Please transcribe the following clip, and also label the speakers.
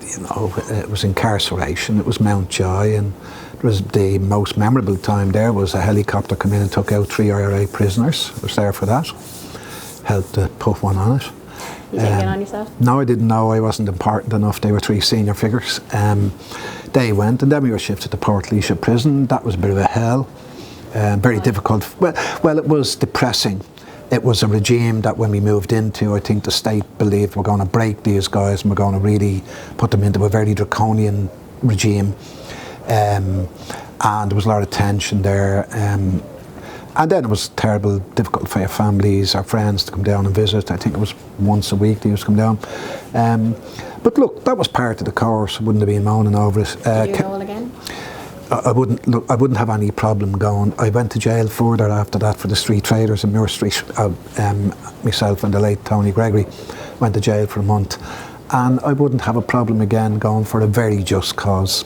Speaker 1: it was incarceration, it was Mountjoy, and it was the most memorable time there was a helicopter come in and took out 3 IRA prisoners. I was there for that. Helped to put one on it.
Speaker 2: You didn't get on yourself?
Speaker 1: No, I didn't know. I wasn't important enough. They were 3 senior figures. They went, and then we were shifted to Portlaoise prison. That was a bit of a hell. Very difficult. Well, it was depressing. It was a regime that when we moved into, I think the state believed we're going to break these guys and we're going to really put them into a very draconian regime. And there was a lot of tension there. And then it was terrible, difficult for your families, our friends to come down and visit. I think it was once a week they used to come down. But look, that was part of the course. I wouldn't have been moaning over it.
Speaker 2: Did you enroll again?
Speaker 1: I wouldn't have any problem going. I went to jail further after that for the street traders in Muir Street. Myself and the late Tony Gregory went to jail for a month. And I wouldn't have a problem again going for a very just cause.